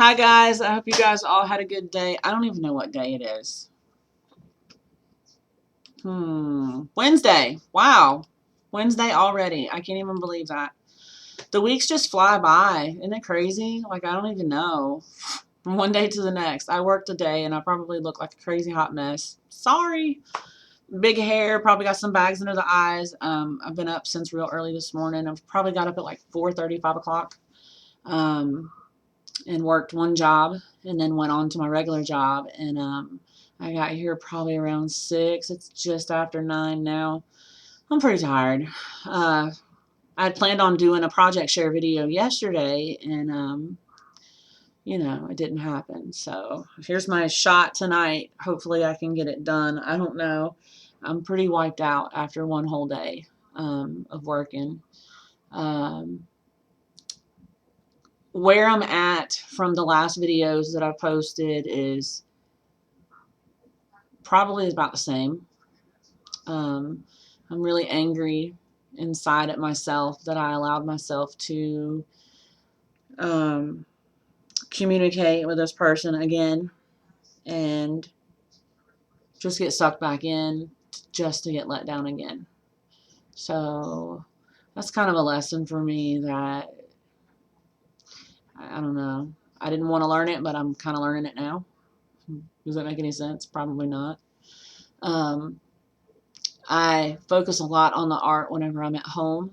Hi guys, I hope you guys all had a good day. I don't even know what day it is. Wednesday. Wow. Wednesday already. I can't even believe that. The weeks just fly by. Isn't it crazy? Like, I don't even know. From one day to the next. I worked a day and I probably look like a crazy hot mess. Sorry. Big hair, probably got some bags under the eyes. I've been up since real early this morning. I've probably got up at like 4:30, 5 o'clock. And worked one job and then went on to my regular job. And I got here probably around 6. It's just after 9 now. I'm pretty tired. I had planned on doing a project share video yesterday, and it didn't happen. So here's my shot tonight. Hopefully I can get it done. I don't know. I'm pretty wiped out after one whole day of working. Where I'm at from the last videos that I posted is probably about the same. I'm really angry inside at myself that I allowed myself to communicate with this person again and just get sucked back in just to get let down again. So that's kind of a lesson for me that I don't know. I didn't want to learn it, but I'm kind of learning it now. Does that make any sense? Probably not. I focus a lot on the art whenever I'm at home.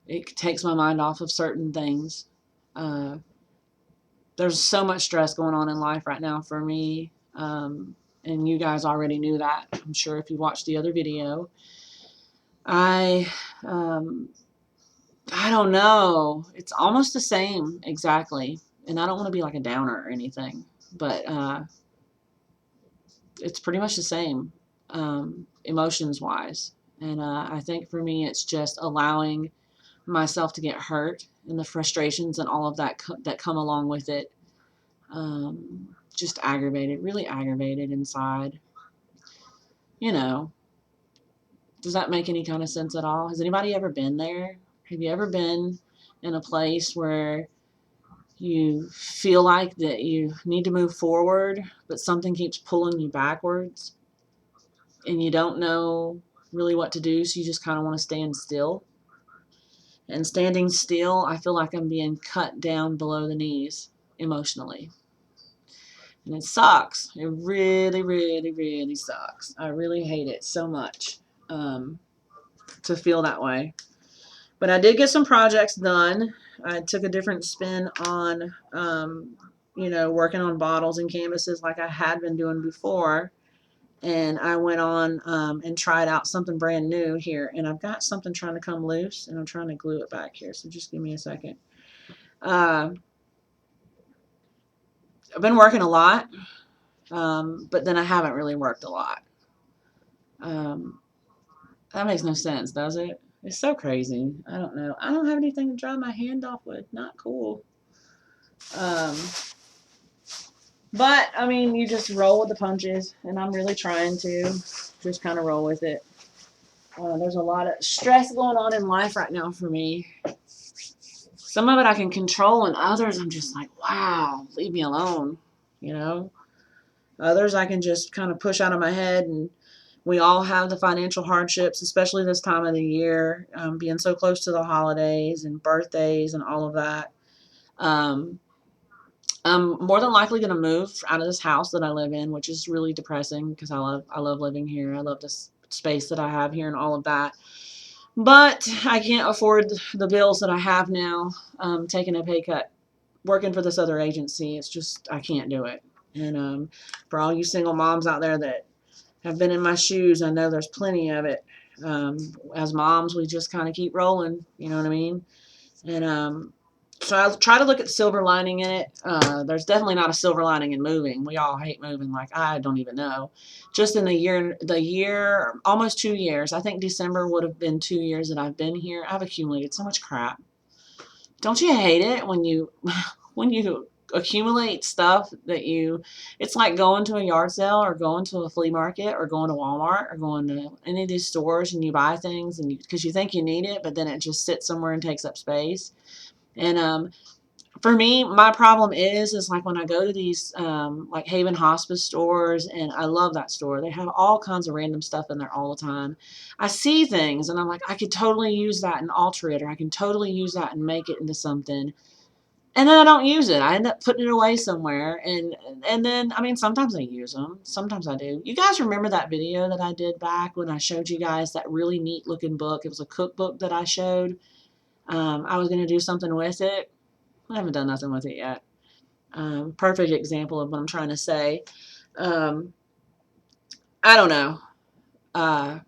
It takes my mind off of certain things. There's so much stress going on in life right now for me, and you guys already knew that, I'm sure, if you watched the other video. I don't know. It's almost the same exactly, and I don't want to be like a downer or anything, but it's pretty much the same, emotions wise. And I think for me, it's just allowing myself to get hurt and the frustrations and all of that that come along with it. Just aggravated, really aggravated inside. You know, does that make any kind of sense at all? Has anybody ever been there? Have you ever been in a place where you feel like that you need to move forward, but something keeps pulling you backwards and you don't know really what to do, so you just kind of want to stand still? And standing still, I feel like I'm being cut down below the knees emotionally. And it sucks. It really, really, really sucks. I really hate it so much to feel that way. But I did get some projects done. I took a different spin on, working on bottles and canvases like I had been doing before. And I went on and tried out something brand new here. And I've got something trying to come loose, and I'm trying to glue it back here. So just give me a second. I've been working a lot, but then I haven't really worked a lot. That makes no sense, does it? It's so crazy. I don't know. I don't have anything to dry my hand off with. Not cool. Um, but, I mean, you just roll with the punches, and I'm really trying to just kind of roll with it. There's a lot of stress going on in life right now for me. Some of it I can control, and others I'm just like, wow, leave me alone, you know? Others I can just kind of push out of my head, and we all have the financial hardships, especially this time of the year, being so close to the holidays and birthdays and all of that. Um, I'm more than likely going to move out of this house that I live in, which is really depressing because I love living here. I love this space that I have here and all of that. But I can't afford the bills that I have now. Taking a pay cut, working for this other agency, it's just I can't do it. And for all you single moms out there that have been in my shoes, I know there's plenty of it. As moms, we just kind of keep rolling, you know what I mean? And so I try to look at the silver lining in it. There's definitely not a silver lining in moving. We all hate moving, like I don't even know. Just in the year, almost 2 years. I think December would have been 2 years that I've been here. I've accumulated so much crap. Don't you hate it when you when you accumulate stuff that it's like going to a yard sale or going to a flea market or going to Walmart or going to any of these stores, and you buy things and because you think you need it, but then it just sits somewhere and takes up space. And for me, my problem is like when I go to these like Haven Hospice stores, and I love that store. They have all kinds of random stuff in there all the time. I see things and I'm like, I could totally use that and alter it, or I can totally use that and make it into something. And then I don't use it. I end up putting it away somewhere. And then, I mean, sometimes I use them. Sometimes I do. You guys remember that video that I did back when I showed you guys that really neat looking book? It was a cookbook that I showed. I was going to do something with it. I haven't done nothing with it yet. Perfect example of what I'm trying to say. Um, I don't know. Uh,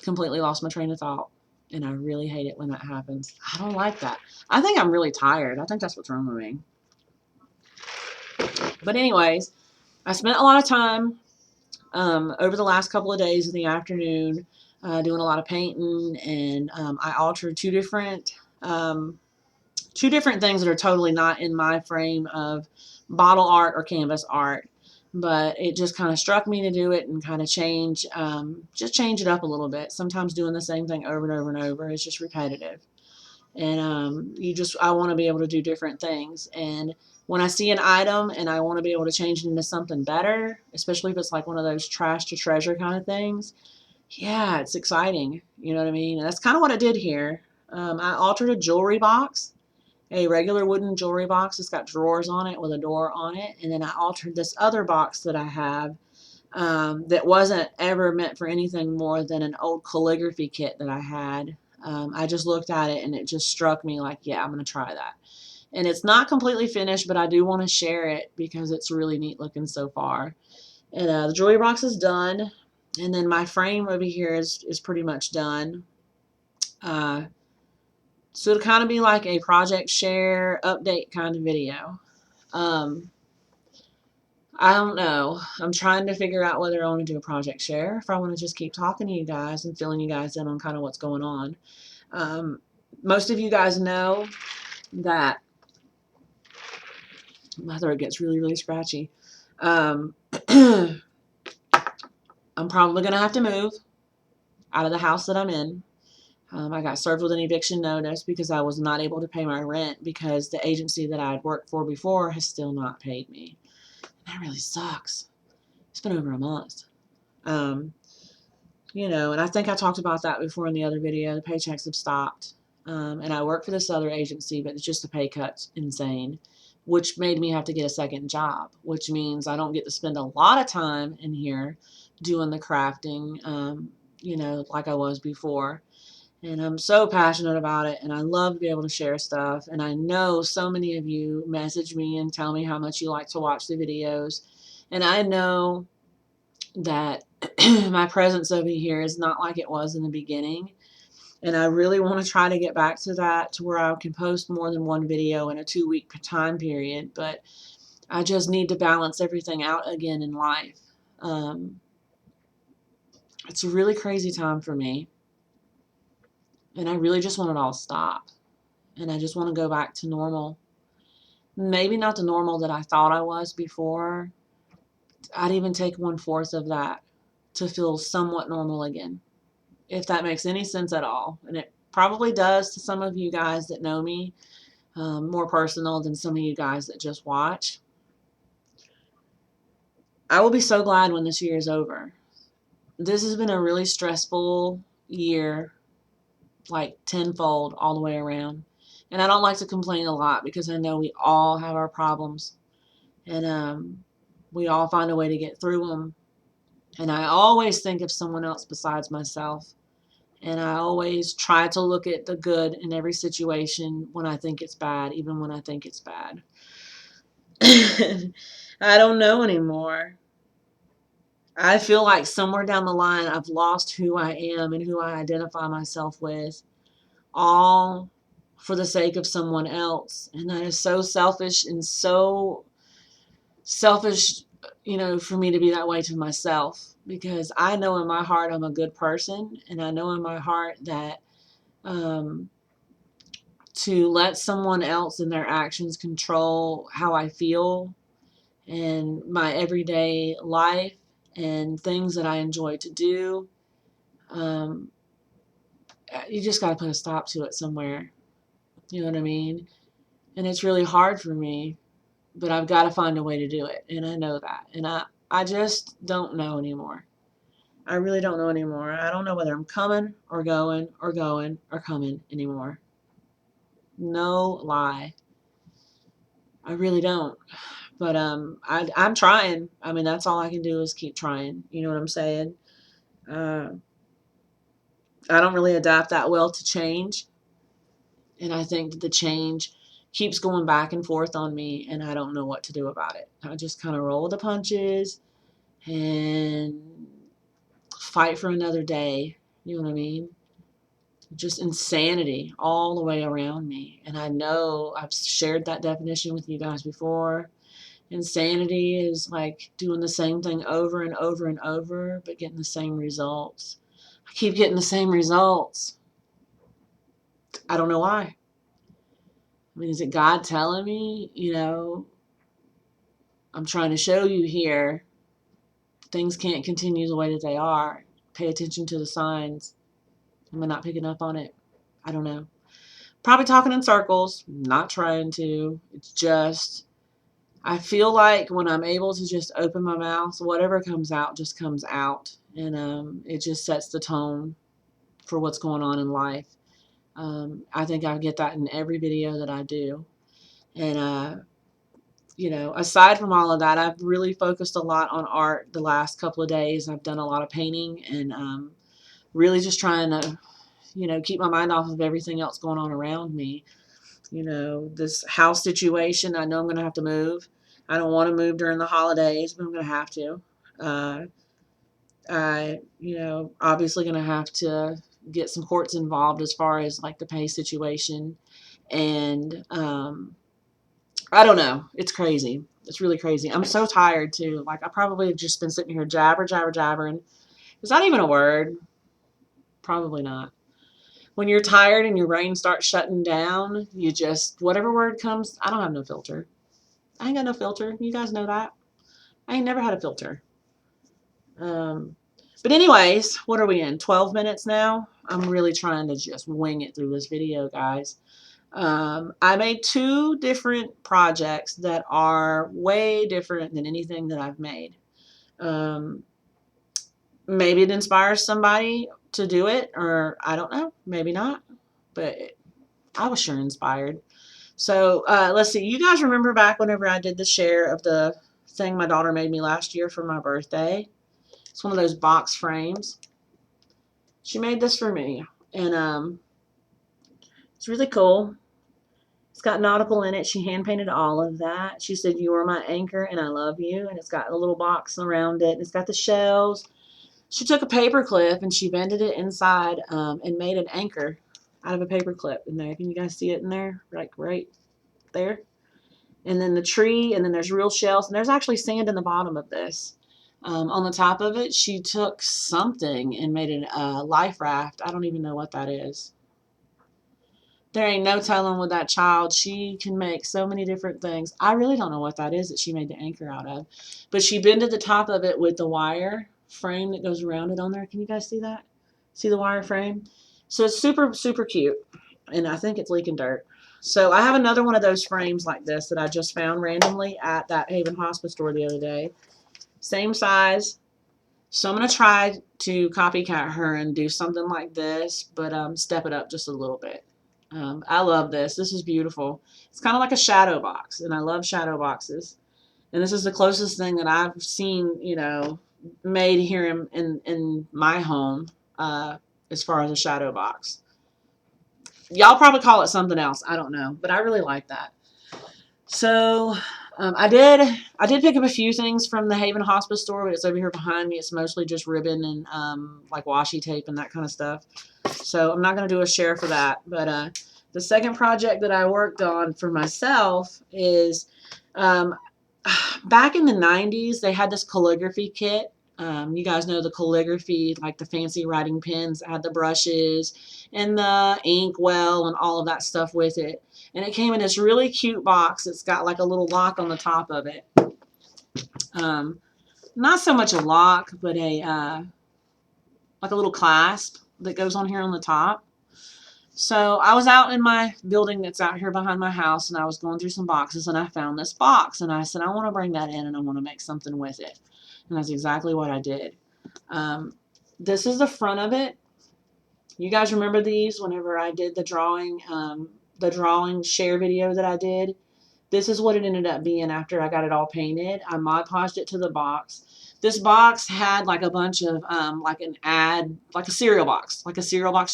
completely lost my train of thought. And I really hate it when that happens. I don't like that. I think I'm really tired. I think that's what's wrong with me. But anyways, I spent a lot of time over the last couple of days in the afternoon doing a lot of painting, and I altered two different things that are totally not in my frame of bottle art or canvas art, but it just kind of struck me to do it and kind of change, just change it up a little bit. Sometimes doing the same thing over and over and over is just repetitive. And I want to be able to do different things. And when I see an item and I want to be able to change it into something better, especially if it's like one of those trash to treasure kind of things, yeah, it's exciting. You know what I mean? And that's kind of what I did here. I altered a jewelry box, a regular wooden jewelry box. It's got drawers on it with a door on it. And then I altered this other box that I have that wasn't ever meant for anything more than an old calligraphy kit that I had. I just looked at it and it just struck me like, yeah, I'm going to try that. And it's not completely finished, but I do want to share it because it's really neat looking so far. And the jewelry box is done. And then my frame over here is pretty much done. So it'll kind of be like a project share update kind of video. I don't know. I'm trying to figure out whether I want to do a project share, if I want to just keep talking to you guys and filling you guys in on kind of what's going on. Most of you guys know that my throat gets really, really scratchy. I'm probably going to have to move out of the house that I'm in. I got served with an eviction notice because I was not able to pay my rent because the agency that I had worked for before has still not paid me. And that really sucks. It's been over a month. You know, and I think I talked about that before in the other video. The paychecks have stopped. And I work for this other agency, but it's just the pay cut's insane, which made me have to get a second job, which means I don't get to spend a lot of time in here doing the crafting, you know, like I was before. And I'm so passionate about it, and I love to be able to share stuff. And I know so many of you message me and tell me how much you like to watch the videos. And I know that my presence over here is not like it was in the beginning. And I really want to try to get back to that, to where I can post more than one video in a 2-week time period. But I just need to balance everything out again in life. It's a really crazy time for me. And I really just want it all to stop. And I just want to go back to normal. Maybe not the normal that I thought I was before. I'd even take 1/4 of that to feel somewhat normal again, if that makes any sense at all. And it probably does to some of you guys that know me, more personal than some of you guys that just watch. I will be so glad when this year is over. This has been a really stressful year, like tenfold all the way around. And I don't like to complain a lot because I know we all have our problems. And we all find a way to get through them. And I always think of someone else besides myself. And I always try to look at the good in every situation when I think it's bad, even when I think it's bad. I don't know anymore. I feel like somewhere down the line I've lost who I am and who I identify myself with, all for the sake of someone else. And that is so selfish and so selfish, you know, for me to be that way to myself, because I know in my heart I'm a good person, and I know in my heart that to let someone else and their actions control how I feel and my everyday life and things that I enjoy to do, you just got to put a stop to it somewhere. You know what I mean? And it's really hard for me, but I've got to find a way to do it. And I know that. And I just don't know anymore. I really don't know anymore. I don't know whether I'm coming or going or going or coming anymore. No lie. I really don't. But I'm trying. I mean, that's all I can do is keep trying. You know what I'm saying? Uh, I don't really adapt that well to change, and I think that the change keeps going back and forth on me, and I don't know what to do about it. I just kind of roll with the punches and fight for another day. You know what I mean? Just insanity all the way around me. And I know I've shared that definition with you guys before. Insanity is like doing the same thing over and over and over, but getting the same results. I keep getting the same results. I don't know why. I mean, is it God telling me, I'm trying to show you here, things can't continue the way that they are. Pay attention to the signs. Am I not picking up on it? I don't know. Probably talking in circles, not trying to. It's just, I feel like when I'm able to just open my mouth, whatever comes out just comes out. And it just sets the tone for what's going on in life. I think I get that in every video that I do. And, aside from all of that, I've really focused a lot on art the last couple of days. I've done a lot of painting and really just trying to, keep my mind off of everything else going on around me. This house situation, I know I'm going to have to move. I don't want to move during the holidays, but I'm going to have to. Uh, obviously going to have to get some courts involved as far as like the pay situation. And I don't know. It's crazy. It's really crazy. I'm so tired too. Like I probably have just been sitting here jabbering. Is that even a word? Probably not. When you're tired and your brain starts shutting down, you just, whatever word comes, I don't have no filter. I ain't got no filter. You guys know that. I ain't never had a filter. Um, but anyways, what are we in? 12 minutes now? I'm really trying to just wing it through this video, guys. I made 2 different projects that are way different than anything that I've made. Maybe it inspires somebody to do it, or I don't know. Maybe not. But I was sure inspired. So let's see. You guys remember back whenever I did the share of the thing my daughter made me last year for my birthday? It's one of those box frames. She made this for me, and it's really cool. It's got nautical in it. She hand painted all of that. She said, "You are my anchor, and I love you." And it's got a little box around it, and it's got the shells. She took a paper clip and she bended it inside and made an anchor out of a paper clip in there. Can you guys see it in there? Like right there. And then the tree, and then there's real shells, and there's actually sand in the bottom of this. On the top of it, she took something and made a life raft. I don't even know what that is. There ain't no telling with that child. She can make so many different things. I really don't know what that is that she made the anchor out of. But she bended the top of it with the wire frame that goes around it on there. Can you guys see that? See the wire frame? So it's super, super cute. And I think it's leaking dirt. So I have another one of those frames like this that I just found randomly at that Haven Hospice store the other day. Same size. So I'm going to try to copycat her and do something like this, but step it up just a little bit. I love this. This is beautiful. It's kind of like a shadow box, and I love shadow boxes. And this is the closest thing that I've seen, made here in my home as far as a shadow box. Y'all probably call it something else. I don't know, but I really like that. So I did pick up a few things from the Haven Hospice store, but it's over here behind me. It's mostly just ribbon and like washi tape and that kind of stuff. So I'm not going to do a share for that. But the second project that I worked on for myself is back in the 90s, they had this calligraphy kit. You guys know the calligraphy, like the fancy writing pens that had the brushes and the ink well and all of that stuff with it. And it came in this really cute box. It's got like a little lock on the top of it. Not so much a lock, but like a little clasp that goes on here on the top. So I was out in my building that's out here behind my house, and I was going through some boxes, and I found this box, and I said, I want to bring that in, and I want to make something with it. And that's exactly what I did. This is the front of it. You guys remember these whenever I did the drawing share video that I did? This is what it ended up being after I got it all painted. I Mod Podged it to the box. This box had like a bunch of like an ad, like a cereal box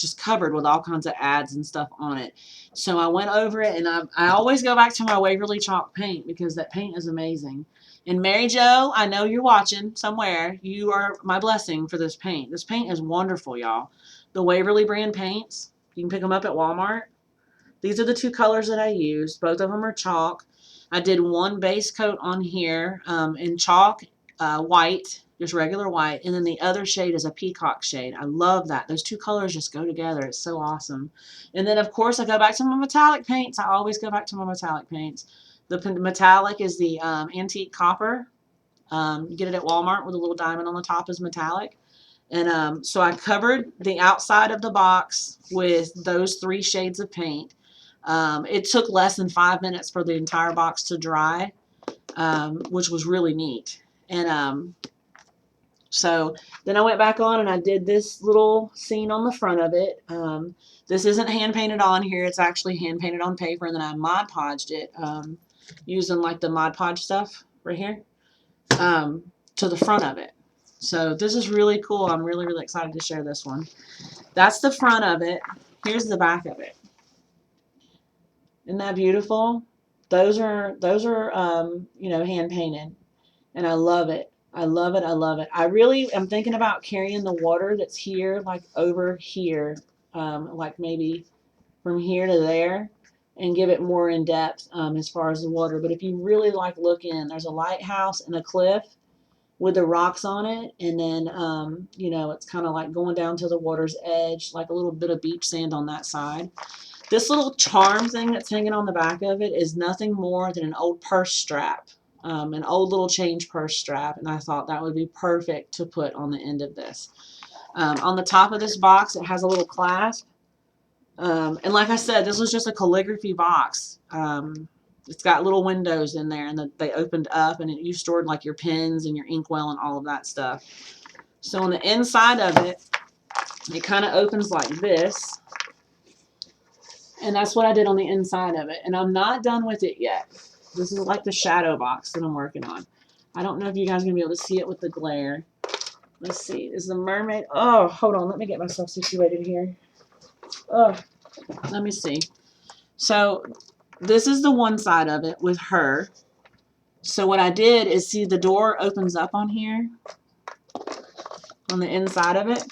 just covered with all kinds of ads and stuff on it. So I went over it, and I always go back to my Waverly chalk paint because that paint is amazing. And Mary Jo, I know you're watching somewhere. You are my blessing for this paint. This paint is wonderful, y'all. The Waverly brand paints, you can pick them up at Walmart. These are the two colors that I used. Both of them are chalk. I did one base coat on here in chalk, white, just regular white, and then the other shade is a peacock shade. I love that. Those two colors just go together. It's so awesome. And then, of course, I go back to my metallic paints. I always go back to my metallic paints. The metallic is the antique copper. You get it at Walmart with a little diamond on the top is metallic. And so I covered the outside of the box with those 3 shades of paint. It took less than 5 minutes for the entire box to dry, which was really neat. And so then I went back on and I did this little scene on the front of it. This isn't hand painted on here. It's actually hand painted on paper, and then I Mod Podged it using like the Mod Podge stuff right here to the front of it. So this is really cool. I'm really, really excited to share this one. That's the front of it. Here's the back of it. Isn't that beautiful? Those are you know, hand painted, and I love it. I love it. I love it. I really am thinking about carrying the water that's here, like over here, like maybe from here to there, and give it more in depth as far as the water. But if you really like looking, there's a lighthouse and a cliff with the rocks on it, and then you know, it's kind of like going down to the water's edge, like a little bit of beach sand on that side. This little charm thing that's hanging on the back of it is nothing more than an old purse strap, an old little change purse strap, and I thought that would be perfect to put on the end of this. On the top of this box, it has a little clasp, and like I said, this was just a calligraphy box. It's got little windows in there, and they opened up, and you stored like your pens and your inkwell and all of that stuff. So on the inside of it, it kind of opens like this, and that's what I did on the inside of it. And I'm not done with it yet. This is like the shadow box that I'm working on. I don't know if you guys are going to be able to see it with the glare. Let's see. Is the mermaid? Oh, hold on. Let me get myself situated here. Oh, let me see. So this is the one side of it with her. So what I did is, see, the door opens up on here, on the inside of it,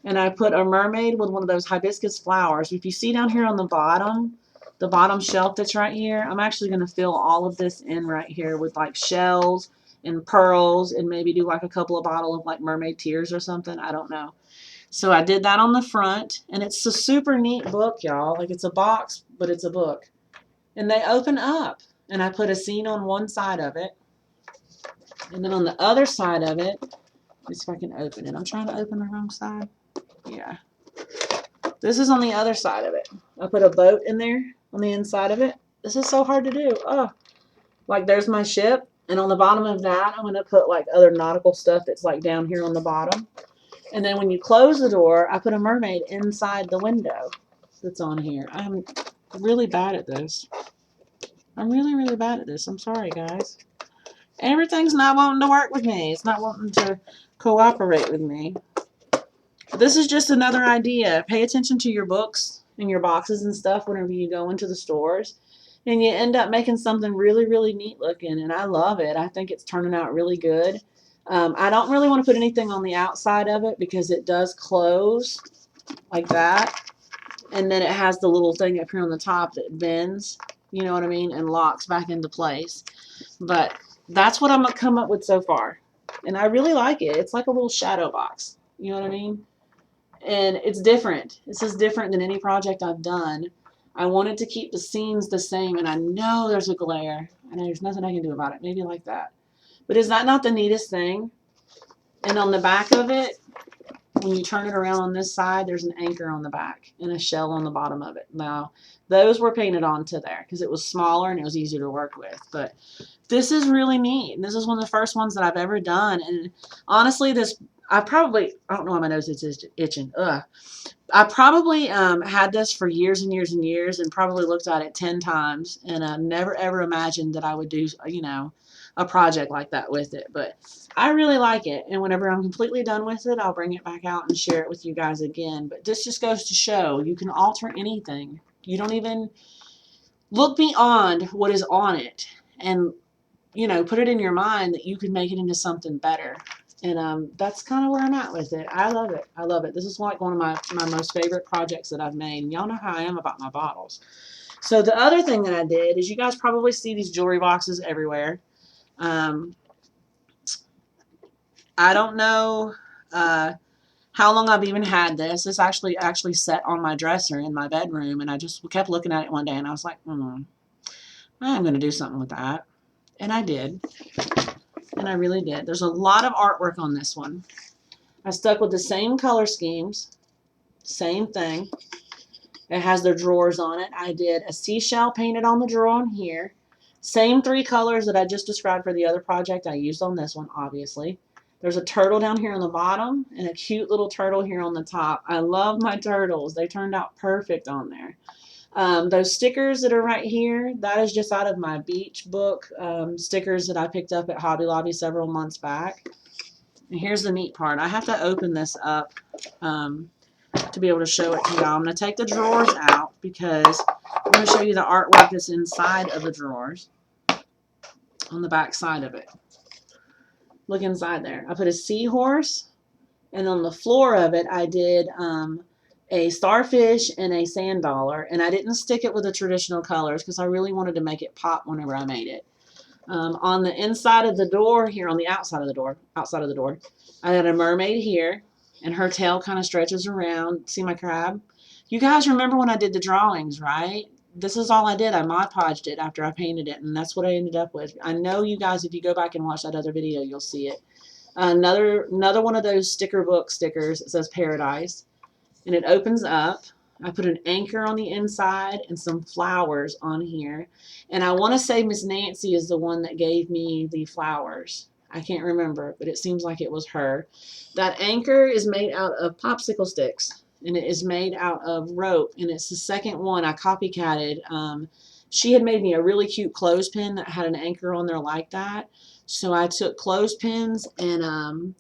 and I put a mermaid with one of those hibiscus flowers. If you see down here on the bottom shelf that's right here, I'm actually going to fill all of this in right here with like shells and pearls, and maybe do like a couple of bottles of like mermaid tears or something. I don't know. So I did that on the front, and it's a super neat book, y'all. Like, it's a box, but it's a book. And they open up, and I put a scene on one side of it, and then on the other side of it, let's see if I can open it. I'm trying to open the wrong side. Yeah. This is on the other side of it. I put a boat in there on the inside of it. This is so hard to do. Oh, like there's my ship, and on the bottom of that, I'm going to put like other nautical stuff that's like down here on the bottom. And then when you close the door, I put a mermaid inside the window that's on here. I'm really bad at this. I'm really, really bad at this. I'm sorry, guys. Everything's not wanting to work with me. It's not wanting to cooperate with me. This is just another idea. Pay attention to your books and your boxes and stuff whenever you go into the stores, and you end up making something really, really neat looking, and I love it. I think it's turning out really good. I don't really want to put anything on the outside of it because it does close like that, and then it has the little thing up here on the top that bends, you know what I mean, and locks back into place. But that's what I'm going to come up with so far, and I really like it. It's like a little shadow box, you know what I mean? And it's different. This is different than any project I've done. I wanted to keep the scenes the same, and I know there's a glare, and there's nothing I can do about it. Maybe like that. But is that not the neatest thing? And on the back of it, when you turn it around on this side, there's an anchor on the back and a shell on the bottom of it. Now, those were painted onto there because it was smaller and it was easier to work with. But this is really neat. This is one of the first ones that I've ever done. And honestly, I don't know why my nose is itching. Ugh. I probably had this for years and years and years and probably looked at it 10 times and never ever imagined that I would do, a project like that with it. But I really like it. And whenever I'm completely done with it, I'll bring it back out and share it with you guys again. But this just goes to show you can alter anything. You don't even look beyond what is on it and, put it in your mind that you can make it into something better. And that's kind of where I'm at with it. I love it. I love it. This is like one of my most favorite projects that I've made. And y'all know how I am about my bottles. So the other thing that I did is you guys probably see these jewelry boxes everywhere. I don't know how long I've even had this. This actually sat on my dresser in my bedroom, and I just kept looking at it one day, and I was like, I'm going to do something with that. And I did. And I really did. There's a lot of artwork on this one. I stuck with the same color schemes. Same thing. It has their drawers on it. I did a seashell painted on the drawer on here. Same 3 colors that I just described for the other project I used on this one, obviously. There's a turtle down here on the bottom and a cute little turtle here on the top. I love my turtles. They turned out perfect on there. Those stickers that are right here, that is just out of my beach book stickers that I picked up at Hobby Lobby several months back. And here's the neat part. I have to open this up to be able to show it to y'all. I'm going to take the drawers out because I'm going to show you the artwork that's inside of the drawers on the back side of it. Look inside there. I put a seahorse, and on the floor of it I did a starfish and a sand dollar, and I didn't stick it with the traditional colors because I really wanted to make it pop whenever I made it. On the inside of the door here, on the outside of the door, I had a mermaid here, and her tail kind of stretches around. See my crab? You guys remember when I did the drawings, right? This is all I did. I Mod Podged it after I painted it, and that's what I ended up with. I know you guys, if you go back and watch that other video, you'll see it. Another one of those sticker book stickers. It says Paradise, and it opens up. I put an anchor on the inside and some flowers on here. And I want to say Miss Nancy is the one that gave me the flowers. I can't remember, but it seems like it was her. That anchor is made out of popsicle sticks, and it is made out of rope, and it's the second one I copycatted. She had made me a really cute clothespin that had an anchor on there like that. So I took clothespins and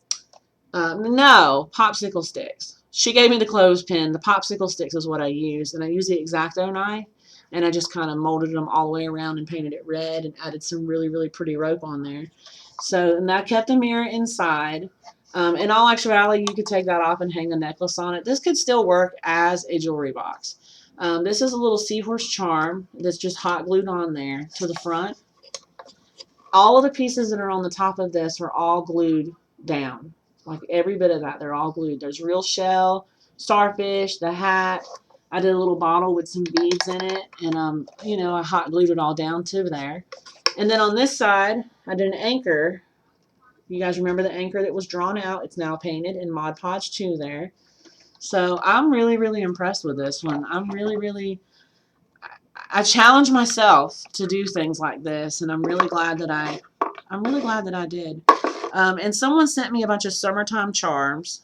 no, popsicle sticks. She gave me the clothespin. The popsicle sticks is what I used. And I used the X-Acto knife. And I just kind of molded them all the way around and painted it red and added some really, really pretty rope on there. So, and I kept the mirror inside. In all actuality, you could take that off and hang a necklace on it. This could still work as a jewelry box. This is a little seahorse charm that's just hot glued on there to the front. All of the pieces that are on the top of this are all glued down. Like every bit of that, they're all glued. There's real shell, starfish, the hat. I did a little bottle with some beads in it, and I hot glued it all down to there. And then on this side, I did an anchor. You guys remember the anchor that was drawn out? It's now painted in Mod Podge 2 there. So I'm really, really impressed with this one. I'm really, really, I challenge myself to do things like this, and I'm really glad that I did. And someone sent me a bunch of summertime charms.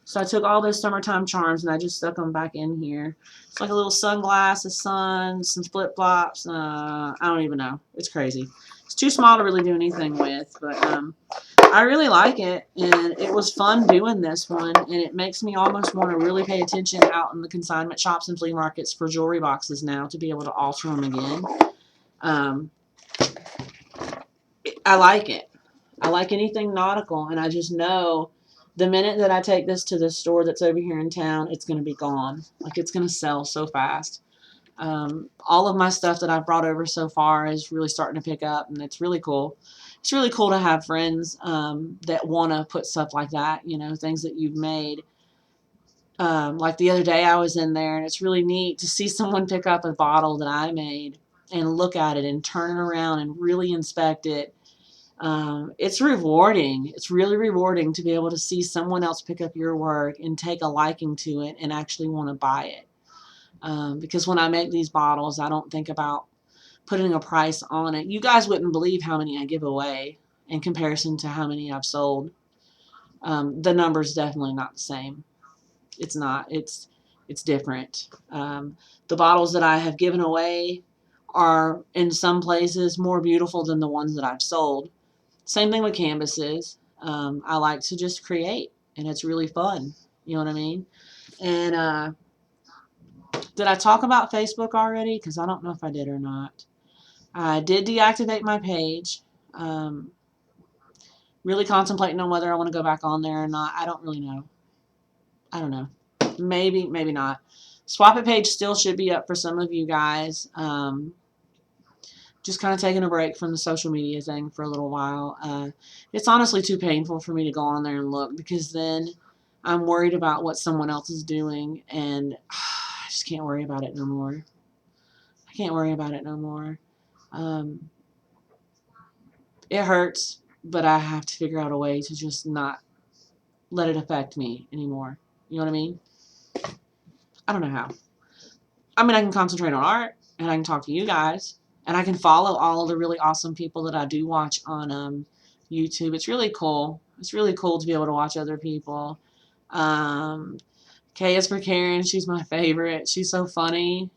So I took all those summertime charms and I just stuck them back in here. It's like a little sunglass, a sun, some flip-flops. I don't even know. It's crazy. It's too small to really do anything with, but I really like it, and it was fun doing this one, and it makes me almost want to really pay attention out in the consignment shops and flea markets for jewelry boxes now to be able to alter them again. I like it. I like anything nautical, and I just know the minute that I take this to the store that's over here in town, it's going to be gone. Like, it's going to sell so fast. All of my stuff that I've brought over so far is really starting to pick up, and it's really cool. It's really cool to have friends that want to put stuff like that, things that you've made. Like the other day I was in there, and it's really neat to see someone pick up a bottle that I made and look at it and turn it around and really inspect it. It's rewarding. It's really rewarding to be able to see someone else pick up your work and take a liking to it and actually want to buy it. Because when I make these bottles, I don't think about putting a price on it. You guys wouldn't believe how many I give away in comparison to how many I've sold. The number's definitely not the same. It's not. It's different. The bottles that I have given away are in some places more beautiful than the ones that I've sold. Same thing with canvases. I like to just create, and it's really fun. You know what I mean? And did I talk about Facebook already? Because I don't know if I did or not. I did deactivate my page. Um, really contemplating on whether I want to go back on there or not. I don't really know. I don't know. Maybe, maybe not. Swap It page still should be up for some of you guys. Just kind of taking a break from the social media thing for a little while. It's honestly too painful for me to go on there and look, because then I'm worried about what someone else is doing, and I just can't worry about it no more. I can't worry about it no more. It hurts, but I have to figure out a way to just not let it affect me anymore. You know what I mean? I don't know how. I mean, I can concentrate on art, and I can talk to you guys, and I can follow all of the really awesome people that I do watch on YouTube. It's really cool. It's really cool to be able to watch other people. Um, K is for Karen. She's my favorite. She's so funny,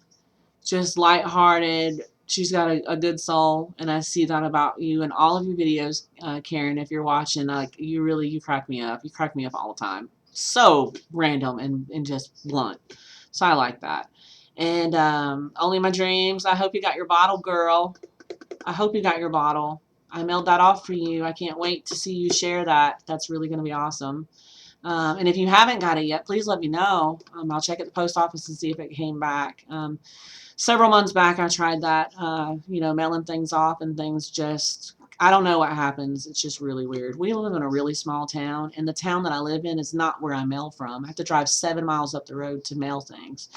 just lighthearted. She's got a good soul, and I see that about you and all of your videos, Karen. If you're watching, like, you crack me up. You crack me up all the time. So random and just blunt. So I like that. And Only My Dreams. I hope you got your bottle, girl. I hope you got your bottle. I mailed that off for you. I can't wait to see you share that. That's really going to be awesome. And if you haven't got it yet, please let me know. I'll check at the post office and see if it came back. Several months back, I tried that, mailing things off, and things just, I don't know what happens. It's just really weird. We live in a really small town, and the town that I live in is not where I mail from. I have to drive 7 miles up the road to mail things.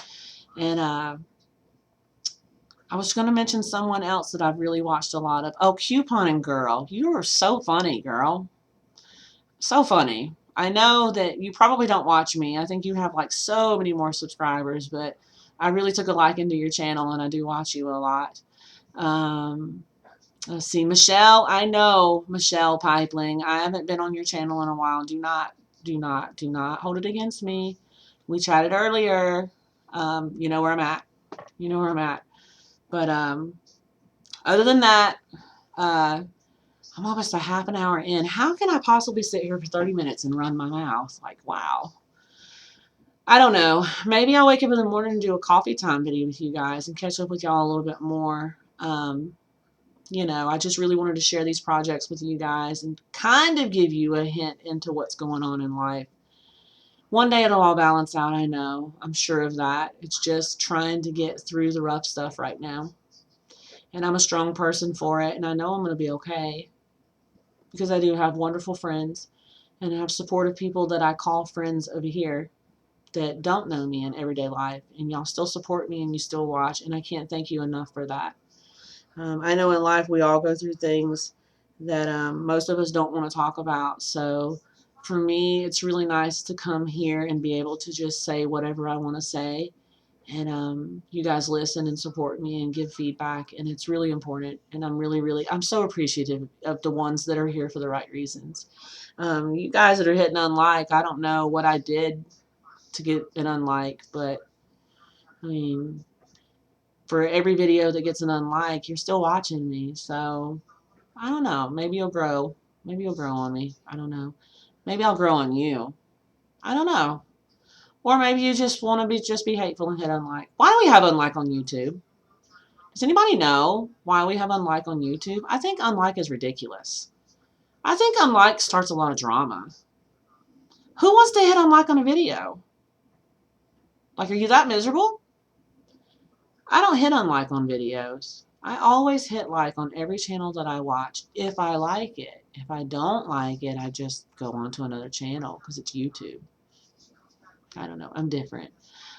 And I was going to mention someone else that I've really watched a lot of. Oh, Couponing Girl. You are so funny, girl. So funny. I know that you probably don't watch me. I think you have like so many more subscribers, but I really took a liking to your channel, and I do watch you a lot. Let's see, Michelle. I know Michelle Pipeling. I haven't been on your channel in a while. Do not hold it against me. We chatted earlier. You know where I'm at. You know where I'm at. But other than that, I'm almost a half an hour in. How can I possibly sit here for 30 minutes and run my mouth? Like, wow. I don't know. Maybe I'll wake up in the morning and do a coffee time video with you guys and catch up with y'all a little bit more. I just really wanted to share these projects with you guys and kind of give you a hint into what's going on in life. One day it'll all balance out, I know. I'm sure of that. It's just trying to get through the rough stuff right now. And I'm a strong person for it, and I know I'm going to be okay, because I do have wonderful friends, and I have supportive people that I call friends over here that don't know me in everyday life, and y'all still support me and you still watch, and I can't thank you enough for that. I know in life we all go through things that most of us don't want to talk about, so for me it's really nice to come here and be able to just say whatever I want to say, and you guys listen and support me and give feedback, and it's really important, and I'm so appreciative of the ones that are here for the right reasons. You guys that are hitting unlike, I don't know what I did to get an unlike, but I mean, for every video that gets an unlike, you're still watching me, so I don't know, maybe you'll grow. Maybe you'll grow on me. I don't know. Maybe I'll grow on you. I don't know. Or maybe you just want to just be hateful and hit unlike. Why do we have unlike on YouTube? Does anybody know why we have unlike on YouTube? I think unlike is ridiculous. I think unlike starts a lot of drama. Who wants to hit unlike on a video? Like, are you that miserable? I don't hit unlike on videos. I always hit like on every channel that I watch if I like it. If I don't like it, I just go on to another channel because it's YouTube. I don't know. I'm different.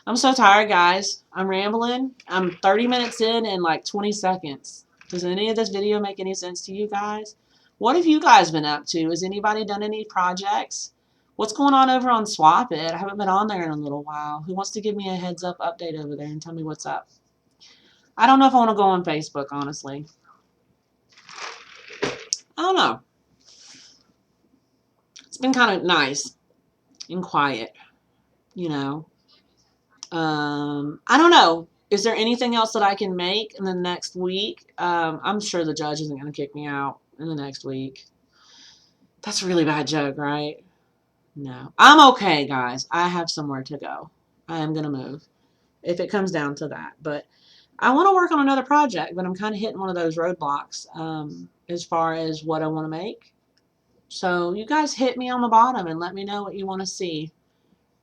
I'm so tired, guys. I'm rambling. I'm 30 minutes in and like 20 seconds. Does any of this video make any sense to you guys? What have you guys been up to? Has anybody done any projects? What's going on over on Swap It? I haven't been on there in a little while. Who wants to give me a heads up update over there and tell me what's up? I don't know if I want to go on Facebook, honestly. I don't know. It's been kind of nice and quiet, you know. I don't know. Is there anything else that I can make in the next week? I'm sure the judge isn't going to kick me out in the next week. That's a really bad joke, right? No. I'm okay, guys. I have somewhere to go. I am going to move if it comes down to that. But I want to work on another project, but I'm kind of hitting one of those roadblocks as far as what I want to make. So you guys hit me on the bottom and let me know what you want to see.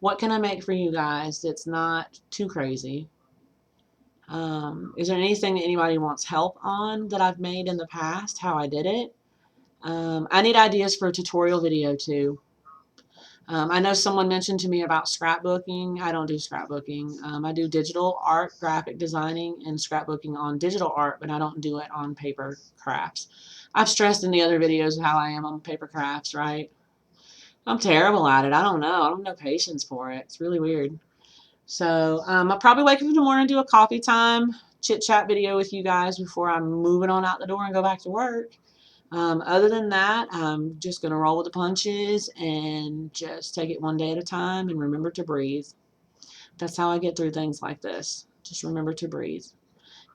What can I make for you guys that's not too crazy? Is there anything that anybody wants help on that I've made in the past, how I did it? I need ideas for a tutorial video too. I know someone mentioned to me about scrapbooking. I don't do scrapbooking. I do digital art, graphic designing, and scrapbooking on digital art, but I don't do it on paper crafts. I've stressed in the other videos how I am on paper crafts, right? I'm terrible at it. I don't know. I don't have no patience for it. It's really weird. So I'll probably wake up in the morning and do a coffee time chit chat video with you guys before I'm moving on out the door and go back to work. Other than that, I'm just going to roll with the punches and just take it one day at a time and remember to breathe. That's how I get through things like this. Just remember to breathe.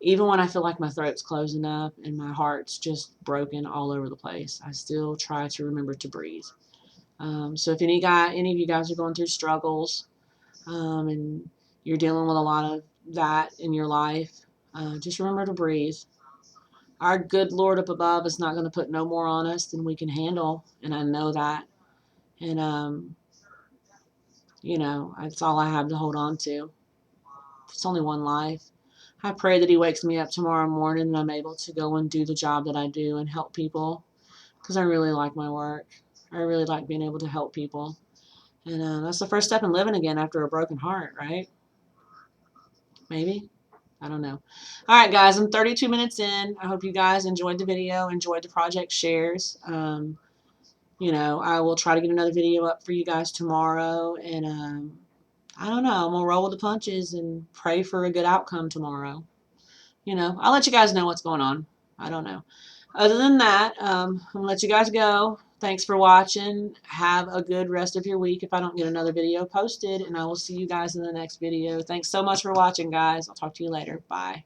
Even when I feel like my throat's closing up and my heart's just broken all over the place, I still try to remember to breathe. So if any of you guys are going through struggles, and you're dealing with a lot of that in your life, just remember to breathe. Our good Lord up above is not going to put no more on us than we can handle, and I know that. And that's all I have to hold on to. It's only one life. I pray that He wakes me up tomorrow morning and I'm able to go and do the job that I do and help people, because I really like my work. I really like being able to help people. And that's the first step in living again after a broken heart, right? Maybe. I don't know. All right, guys, I'm 32 minutes in. I hope you guys enjoyed the video, enjoyed the project shares. I will try to get another video up for you guys tomorrow. And I don't know. I'm going to roll with the punches and pray for a good outcome tomorrow. I'll let you guys know what's going on. I don't know. Other than that, I'm going to let you guys go. Thanks for watching. Have a good rest of your week if I don't get another video posted. And I will see you guys in the next video. Thanks so much for watching, guys. I'll talk to you later. Bye.